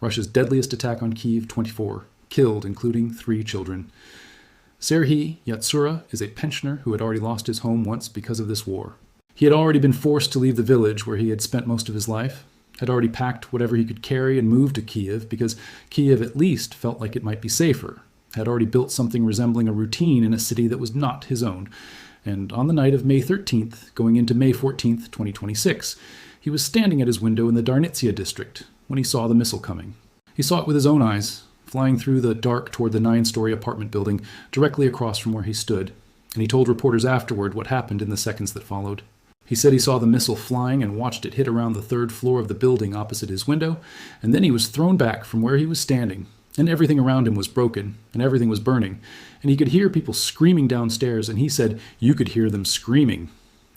Russia's deadliest attack on Kyiv 24, killed, including 3 children. Serhii Yatsura is a pensioner who had already lost his home once because of this war. He had already been forced to leave the village where he had spent most of his life, had already packed whatever he could carry and moved to Kyiv because Kyiv at least felt like it might be safer, had already built something resembling a routine in a city that was not his own. And on the night of May 13th, going into May 14th, 2026, he was standing at his window in the Darnytsia district when he saw the missile coming. He saw it with his own eyes, flying through the dark toward the 9-story apartment building directly across from where he stood, and he told reporters afterward what happened in the seconds that followed. He said he saw the missile flying and watched it hit around the 3rd floor of the building opposite his window, and then he was thrown back from where he was standing, and everything around him was broken, and everything was burning, and he could hear people screaming downstairs, and he said you could hear them screaming.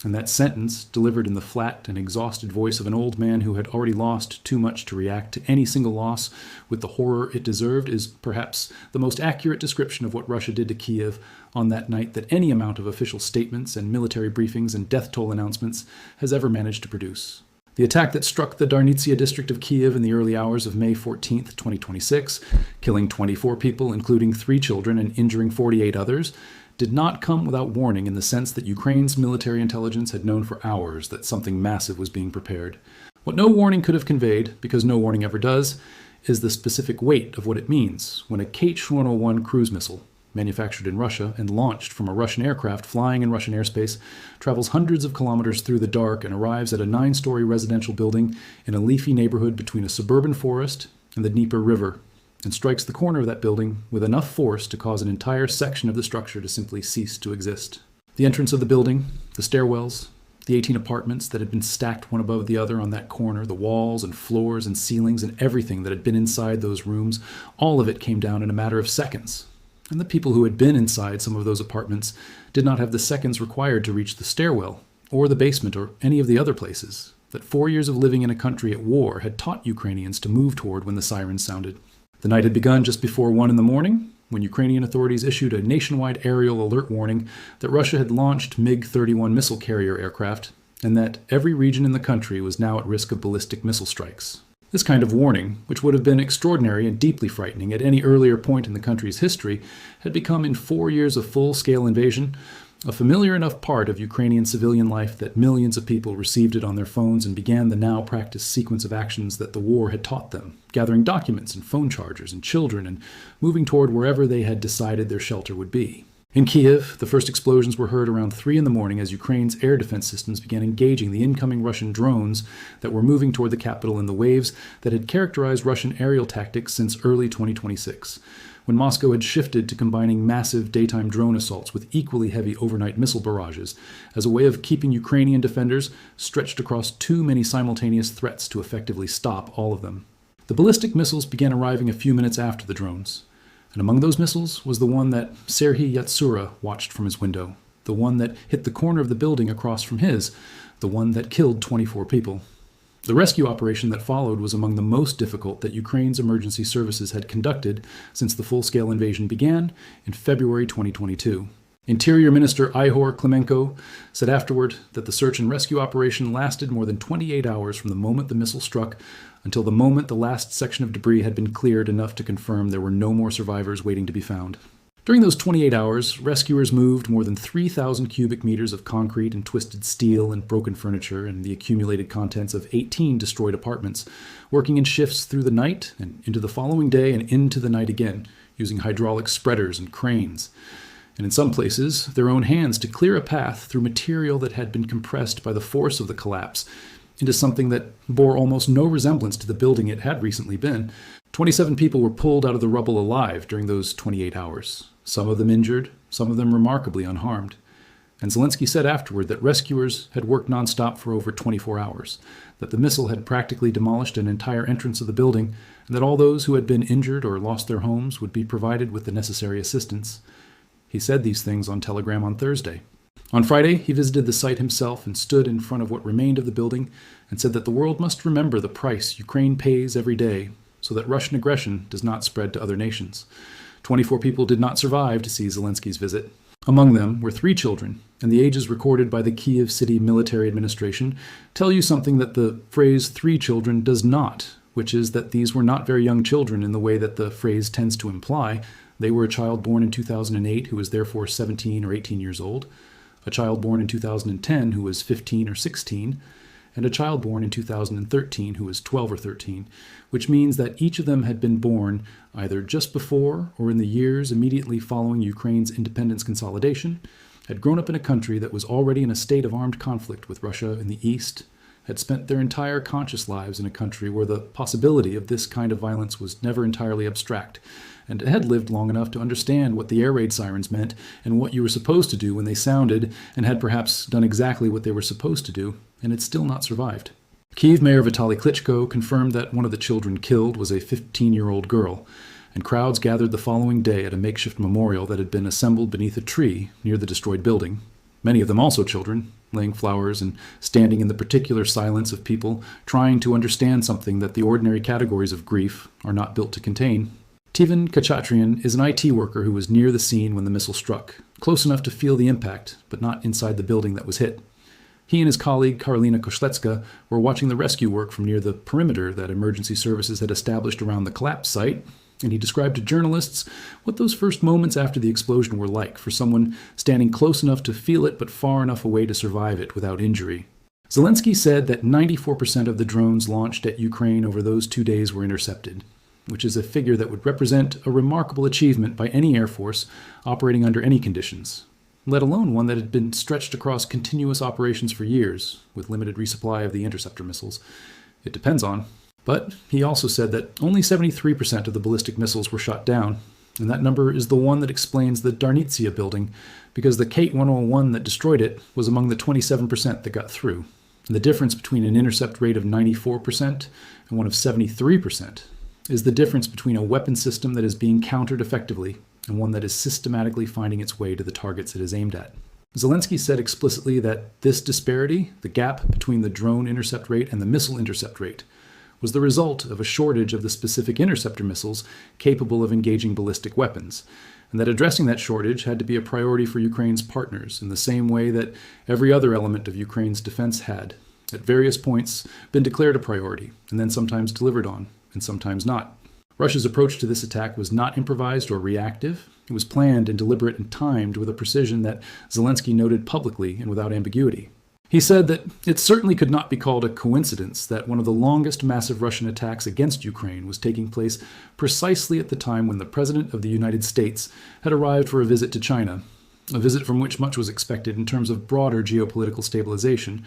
And that sentence, delivered in the flat and exhausted voice of an old man who had already lost too much to react to any single loss with the horror it deserved, is perhaps the most accurate description of what Russia did to Kyiv on that night that any amount of official statements and military briefings and death toll announcements has ever managed to produce. The attack that struck the Darnytsia district of Kyiv in the early hours of May 14, 2026, killing 24 people, including 3 children, and injuring 48 others, did not come without warning in the sense that Ukraine's military intelligence had known for hours that something massive was being prepared. What no warning could have conveyed, because no warning ever does, is the specific weight of what it means when a Kh-101 cruise missile, manufactured in Russia and launched from a Russian aircraft flying in Russian airspace, travels hundreds of kilometers through the dark and arrives at a 9-story residential building in a leafy neighborhood between a suburban forest and the Dnieper River, and strikes the corner of that building with enough force to cause an entire section of the structure to simply cease to exist. The entrance of the building, the stairwells, the 18 apartments that had been stacked one above the other on that corner, the walls and floors and ceilings and everything that had been inside those rooms, all of it came down in a matter of seconds. And the people who had been inside some of those apartments did not have the seconds required to reach the stairwell, or the basement, or any of the other places that 4 years of living in a country at war had taught Ukrainians to move toward when the sirens sounded. The night had begun just before 1 in the morning, when Ukrainian authorities issued a nationwide aerial alert warning that Russia had launched MiG-31 missile carrier aircraft, and that every region in the country was now at risk of ballistic missile strikes. This kind of warning, which would have been extraordinary and deeply frightening at any earlier point in the country's history, had become in 4 years of full-scale invasion a familiar enough part of Ukrainian civilian life that millions of people received it on their phones and began the now-practiced sequence of actions that the war had taught them, gathering documents and phone chargers and children and moving toward wherever they had decided their shelter would be. In Kyiv, the first explosions were heard around 3 in the morning as Ukraine's air defense systems began engaging the incoming Russian drones that were moving toward the capital in the waves that had characterized Russian aerial tactics since early 2026, when Moscow had shifted to combining massive daytime drone assaults with equally heavy overnight missile barrages as a way of keeping Ukrainian defenders stretched across too many simultaneous threats to effectively stop all of them. The ballistic missiles began arriving a few minutes after the drones. And among those missiles was the one that Serhii Yatsura watched from his window, the one that hit the corner of the building across from his, the one that killed 24 people. The rescue operation that followed was among the most difficult that Ukraine's emergency services had conducted since the full-scale invasion began in February 2022. Interior Minister Ihor Klimenko said afterward that the search and rescue operation lasted more than 28 hours from the moment the missile struck until the moment the last section of debris had been cleared enough to confirm there were no more survivors waiting to be found. During those 28 hours, rescuers moved more than 3,000 cubic meters of concrete and twisted steel and broken furniture and the accumulated contents of 18 destroyed apartments, working in shifts through the night and into the following day and into the night again, using hydraulic spreaders and cranes, and in some places, their own hands to clear a path through material that had been compressed by the force of the collapse into something that bore almost no resemblance to the building it had recently been. 27 people were pulled out of the rubble alive during those 28 hours, some of them injured, some of them remarkably unharmed. And Zelensky said afterward that rescuers had worked nonstop for over 24 hours, that the missile had practically demolished an entire entrance of the building, and that all those who had been injured or lost their homes would be provided with the necessary assistance. He said these things on Telegram on Thursday. On Friday, he visited the site himself and stood in front of what remained of the building and said that the world must remember the price Ukraine pays every day so that Russian aggression does not spread to other nations. 24 people did not survive to see Zelensky's visit. Among them were 3 children, and the ages recorded by the Kyiv City Military Administration tell you something that the phrase 3 children does not, which is that these were not very young children in the way that the phrase tends to imply. They were a child born in 2008 who was therefore 17 or 18 years old, a child born in 2010 who was 15 or 16, and a child born in 2013 who was 12 or 13, which means that each of them had been born either just before or in the years immediately following Ukraine's independence consolidation, had grown up in a country that was already in a state of armed conflict with Russia in the east, had spent their entire conscious lives in a country where the possibility of this kind of violence was never entirely abstract, and had lived long enough to understand what the air raid sirens meant and what you were supposed to do when they sounded, and had perhaps done exactly what they were supposed to do, and had still not survived. Kyiv Mayor Vitaly Klitschko confirmed that one of the children killed was a 15-year-old girl, and crowds gathered the following day at a makeshift memorial that had been assembled beneath a tree near the destroyed building, many of them also children, laying flowers and standing in the particular silence of people trying to understand something that the ordinary categories of grief are not built to contain. Tivan Kachatrian is an IT worker who was near the scene when the missile struck, close enough to feel the impact, but not inside the building that was hit. He and his colleague Karolina Koszlecka were watching the rescue work from near the perimeter that emergency services had established around the collapse site, and he described to journalists what those first moments after the explosion were like for someone standing close enough to feel it but far enough away to survive it without injury. Zelensky said that 94% of the drones launched at Ukraine over those 2 days were intercepted, which is a figure that would represent a remarkable achievement by any air force operating under any conditions, let alone one that had been stretched across continuous operations for years, with limited resupply of the interceptor missiles it depends on. But he also said that only 73% of the ballistic missiles were shot down, and that number is the one that explains the Darnytsia building, because the Kate 101 that destroyed it was among the 27% that got through. And the difference between an intercept rate of 94% and one of 73% is the difference between a weapon system that is being countered effectively and one that is systematically finding its way to the targets it is aimed at. Zelensky said explicitly that this disparity, the gap between the drone intercept rate and the missile intercept rate, was the result of a shortage of the specific interceptor missiles capable of engaging ballistic weapons, and that addressing that shortage had to be a priority for Ukraine's partners in the same way that every other element of Ukraine's defense had, at various points, been declared a priority, and then sometimes delivered on, and sometimes not. Russia's approach to this attack was not improvised or reactive. It was planned and deliberate and timed with a precision that Zelensky noted publicly and without ambiguity. He said that it certainly could not be called a coincidence that one of the longest massive Russian attacks against Ukraine was taking place precisely at the time when the President of the United States had arrived for a visit to China, a visit from which much was expected in terms of broader geopolitical stabilization,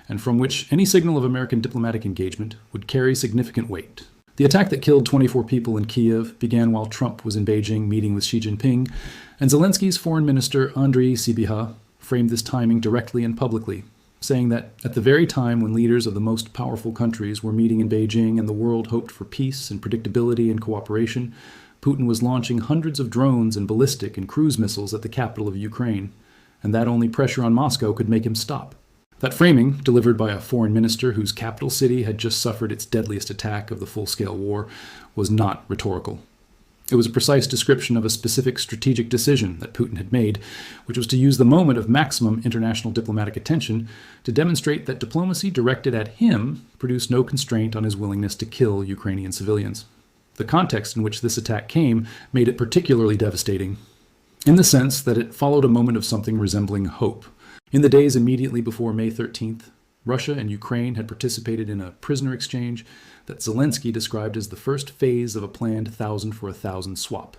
and from which any signal of American diplomatic engagement would carry significant weight. The attack that killed 24 people in Kyiv began while Trump was in Beijing meeting with Xi Jinping, and Zelensky's foreign minister Andriy Sybiha framed this timing directly and publicly, saying that at the very time when leaders of the most powerful countries were meeting in Beijing and the world hoped for peace and predictability and cooperation, Putin was launching hundreds of drones and ballistic and cruise missiles at the capital of Ukraine, and that only pressure on Moscow could make him stop. That framing, delivered by a foreign minister whose capital city had just suffered its deadliest attack of the full-scale war, was not rhetorical. It was a precise description of a specific strategic decision that Putin had made, which was to use the moment of maximum international diplomatic attention to demonstrate that diplomacy directed at him produced no constraint on his willingness to kill Ukrainian civilians. The context in which this attack came made it particularly devastating, in the sense that it followed a moment of something resembling hope. In the days immediately before May 13th, Russia and Ukraine had participated in a prisoner exchange that Zelensky described as the first phase of a planned 1,000 for 1,000 swap,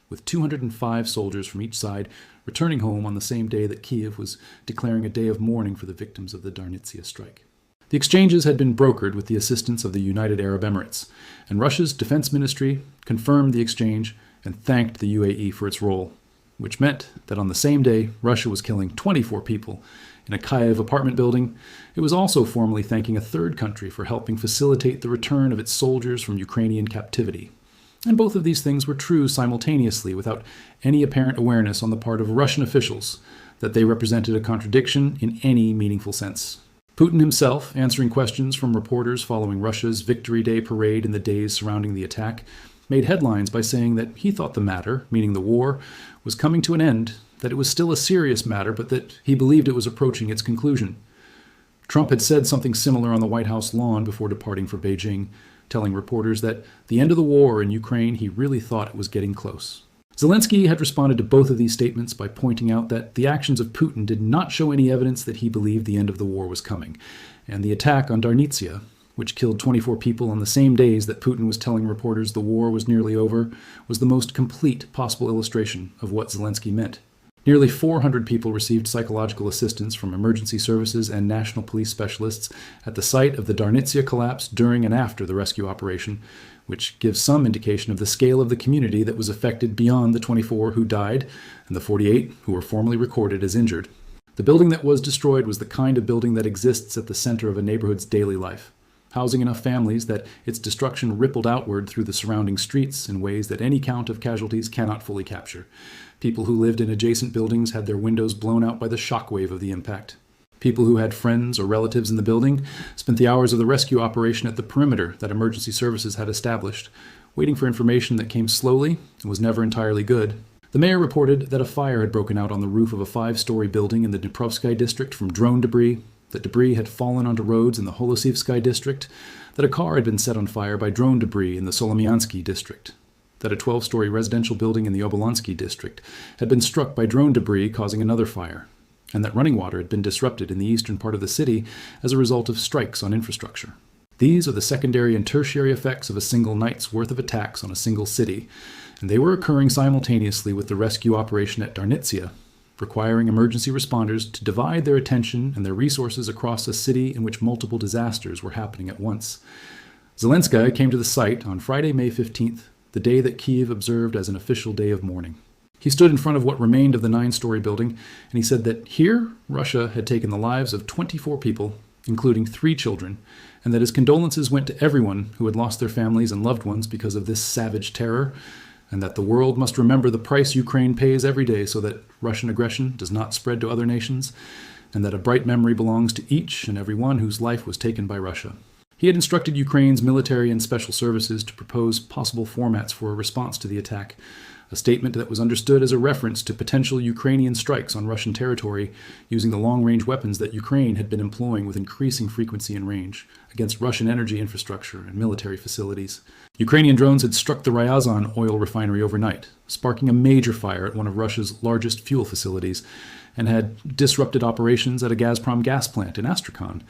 with 205 soldiers from each side returning home on the same day that Kyiv was declaring a day of mourning for the victims of the Darnytsia strike. The exchanges had been brokered with the assistance of the United Arab Emirates, and Russia's defense ministry confirmed the exchange and thanked the UAE for its role, which meant that on the same day Russia was killing 24 people in a Kyiv apartment building, it was also formally thanking a third country for helping facilitate the return of its soldiers from Ukrainian captivity. And both of these things were true simultaneously without any apparent awareness on the part of Russian officials that they represented a contradiction in any meaningful sense. Putin himself, answering questions from reporters following Russia's Victory Day parade in the days surrounding the attack, made headlines by saying that he thought the matter, meaning the war, was coming to an end, that it was still a serious matter, but that he believed it was approaching its conclusion. Trump had said something similar on the White House lawn before departing for Beijing, telling reporters that the end of the war in Ukraine, he really thought it was getting close. Zelensky had responded to both of these statements by pointing out that the actions of Putin did not show any evidence that he believed the end of the war was coming, and the attack on Darnytsia, which killed 24 people on the same days that Putin was telling reporters the war was nearly over, was the most complete possible illustration of what Zelensky meant. Nearly 400 people received psychological assistance from emergency services and national police specialists at the site of the Darnytsia collapse during and after the rescue operation, which gives some indication of the scale of the community that was affected beyond the 24 who died and the 48 who were formally recorded as injured. The building that was destroyed was the kind of building that exists at the center of a neighborhood's daily life, housing enough families that its destruction rippled outward through the surrounding streets in ways that any count of casualties cannot fully capture. People who lived in adjacent buildings had their windows blown out by the shockwave of the impact. People who had friends or relatives in the building spent the hours of the rescue operation at the perimeter that emergency services had established, waiting for information that came slowly and was never entirely good. The mayor reported that a fire had broken out on the roof of a 5-story building in the Dniprovsky district from drone debris, that debris had fallen onto roads in the Holosivsky district, that a car had been set on fire by drone debris in the Solomyansky district, that a 12-story residential building in the Obolonsky district had been struck by drone debris causing another fire, and that running water had been disrupted in the eastern part of the city as a result of strikes on infrastructure. These are the secondary and tertiary effects of a single night's worth of attacks on a single city, and they were occurring simultaneously with the rescue operation at Darnytsia, requiring emergency responders to divide their attention and their resources across a city in which multiple disasters were happening at once. Zelensky came to the site on Friday, May 15th, the day that Kyiv observed as an official day of mourning. He stood in front of what remained of the 9-story building, and he said that here Russia had taken the lives of 24 people, including 3 children, and that his condolences went to everyone who had lost their families and loved ones because of this savage terror, and that the world must remember the price Ukraine pays every day so that Russian aggression does not spread to other nations, and that a bright memory belongs to each and every one whose life was taken by Russia. He had instructed Ukraine's military and special services to propose possible formats for a response to the attack, a statement that was understood as a reference to potential Ukrainian strikes on Russian territory using the long-range weapons that Ukraine had been employing with increasing frequency and range against Russian energy infrastructure and military facilities. Ukrainian drones had struck the Ryazan oil refinery overnight, sparking a major fire at one of Russia's largest fuel facilities, and had disrupted operations at a Gazprom gas plant in Astrakhan.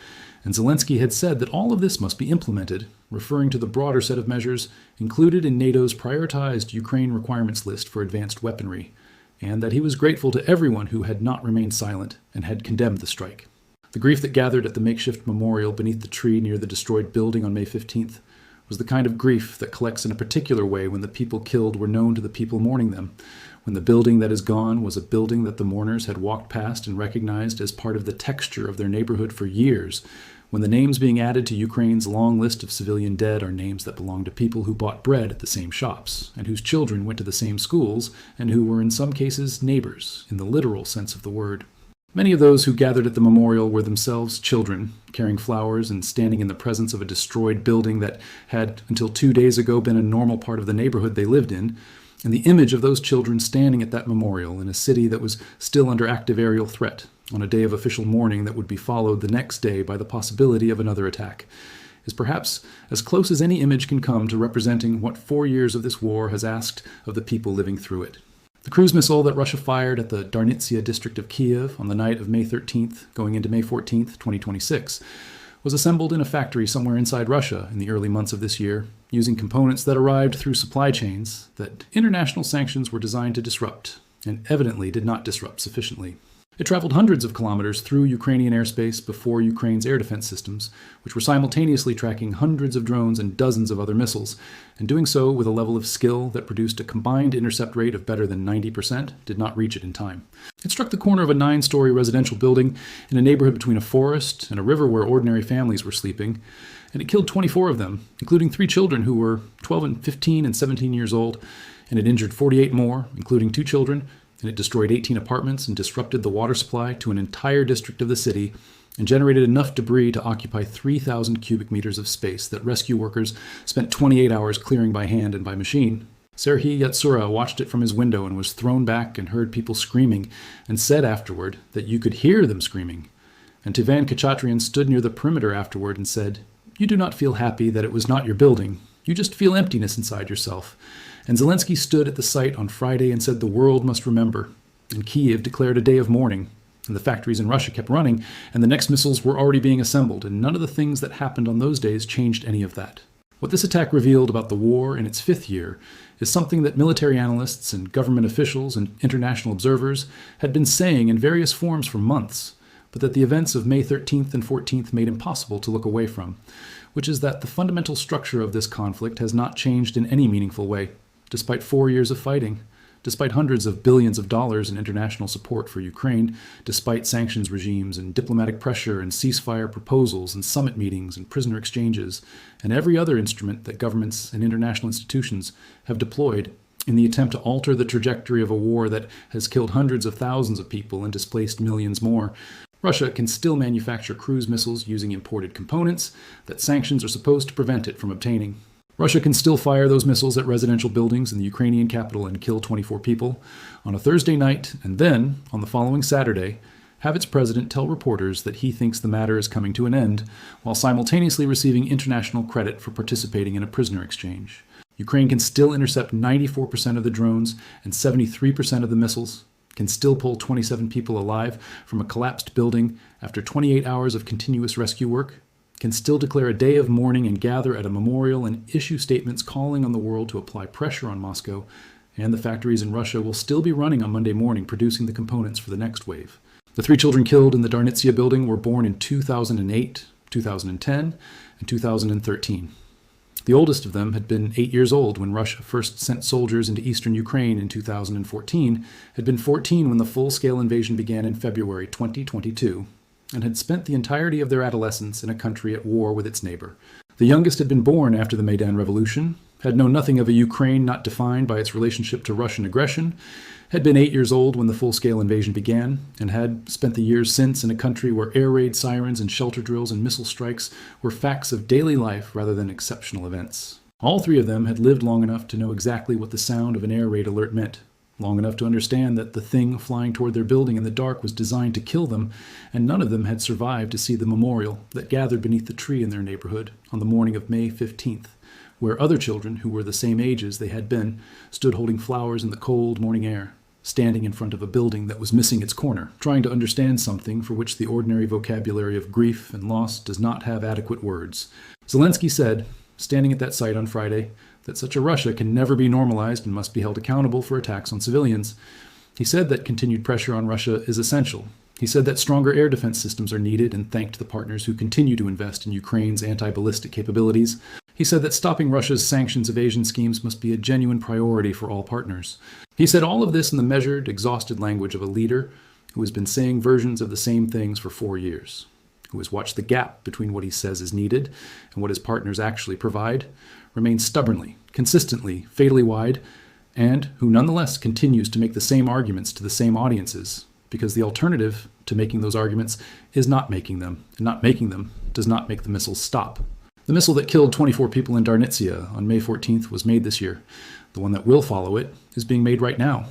And Zelensky had said that all of this must be implemented, referring to the broader set of measures included in NATO's prioritized Ukraine requirements list for advanced weaponry, and that he was grateful to everyone who had not remained silent and had condemned the strike. The grief that gathered at the makeshift memorial beneath the tree near the destroyed building on May 15th was the kind of grief that collects in a particular way when the people killed were known to the people mourning them, when the building that is gone was a building that the mourners had walked past and recognized as part of the texture of their neighborhood for years, when the names being added to Ukraine's long list of civilian dead are names that belong to people who bought bread at the same shops, and whose children went to the same schools, and who were in some cases neighbors, in the literal sense of the word. Many of those who gathered at the memorial were themselves children, carrying flowers and standing in the presence of a destroyed building that had, until 2 days ago, been a normal part of the neighborhood they lived in, and the image of those children standing at that memorial in a city that was still under active aerial threat, on a day of official mourning that would be followed the next day by the possibility of another attack, is perhaps as close as any image can come to representing what 4 years of this war has asked of the people living through it. The cruise missile that Russia fired at the Darnytsia district of Kyiv on the night of May 13th, going into May 14th, 2026, was assembled in a factory somewhere inside Russia in the early months of this year, using components that arrived through supply chains that international sanctions were designed to disrupt, and evidently did not disrupt sufficiently. It traveled hundreds of kilometers through Ukrainian airspace before Ukraine's air defense systems, which were simultaneously tracking hundreds of drones and dozens of other missiles, and doing so with a level of skill that produced a combined intercept rate of better than 90%, did not reach it in time. It struck the corner of a 9-story residential building in a neighborhood between a forest and a river where ordinary families were sleeping, and it killed 24 of them, including 3 children who were 12 and 15 and 17 years old, and it injured 48 more, including 2 children, and it destroyed 18 apartments and disrupted the water supply to an entire district of the city and generated enough debris to occupy 3,000 cubic meters of space that rescue workers spent 28 hours clearing by hand and by machine. Serhii Yatsura watched it from his window and was thrown back and heard people screaming and said afterward that you could hear them screaming. And Tivan Kachatrian stood near the perimeter afterward and said, you do not feel happy that it was not your building. You just feel emptiness inside yourself. And Zelensky stood at the site on Friday and said the world must remember. And Kyiv declared a day of mourning. And the factories in Russia kept running, and the next missiles were already being assembled, and none of the things that happened on those days changed any of that. What this attack revealed about the war in its fifth year is something that military analysts and government officials and international observers had been saying in various forms for months, but that the events of May 13th and 14th made impossible to look away from, which is that the fundamental structure of this conflict has not changed in any meaningful way, despite 4 years of fighting, despite hundreds of billions of dollars in international support for Ukraine, despite sanctions regimes and diplomatic pressure and ceasefire proposals and summit meetings and prisoner exchanges, and every other instrument that governments and international institutions have deployed in the attempt to alter the trajectory of a war that has killed hundreds of thousands of people and displaced millions more. Russia can still manufacture cruise missiles using imported components that sanctions are supposed to prevent it from obtaining. Russia can still fire those missiles at residential buildings in the Ukrainian capital and kill 24 people on a Thursday night, and then, on the following Saturday, have its president tell reporters that he thinks the matter is coming to an end, while simultaneously receiving international credit for participating in a prisoner exchange. Ukraine can still intercept 94% of the drones and 73% of the missiles, can still pull 27 people alive from a collapsed building after 28 hours of continuous rescue work, can still declare a day of mourning and gather at a memorial and issue statements calling on the world to apply pressure on Moscow, and the factories in Russia will still be running on Monday morning producing the components for the next wave. The 3 children killed in the Darnytsia building were born in 2008, 2010, and 2013. The oldest of them had been 8 years old when Russia first sent soldiers into eastern Ukraine in 2014, had been 14 when the full-scale invasion began in February 2022, and had spent the entirety of their adolescence in a country at war with its neighbor. The youngest had been born after the Maidan Revolution, had known nothing of a Ukraine not defined by its relationship to Russian aggression, had been 8 years old when the full-scale invasion began, and had spent the years since in a country where air raid sirens and shelter drills and missile strikes were facts of daily life rather than exceptional events. All 3 of them had lived long enough to know exactly what the sound of an air raid alert meant, long enough to understand that the thing flying toward their building in the dark was designed to kill them, and none of them had survived to see the memorial that gathered beneath the tree in their neighborhood on the morning of May 15th, where other children who were the same age as they had been stood holding flowers in the cold morning air, standing in front of a building that was missing its corner, trying to understand something for which the ordinary vocabulary of grief and loss does not have adequate words. Zelensky said, standing at that site on Friday, that such a Russia can never be normalized and must be held accountable for attacks on civilians. He said that continued pressure on Russia is essential. He said that stronger air defense systems are needed and thanked the partners who continue to invest in Ukraine's anti-ballistic capabilities. He said that stopping Russia's sanctions evasion schemes must be a genuine priority for all partners. He said all of this in the measured, exhausted language of a leader who has been saying versions of the same things for 4 years, who has watched the gap between what he says is needed and what his partners actually provide remain stubbornly, consistently, fatally wide, and who nonetheless continues to make the same arguments to the same audiences, because the alternative to making those arguments is not making them, and not making them does not make the missiles stop. The missile that killed 24 people in Darnytsia on May 14th was made this year. The one that will follow it is being made right now.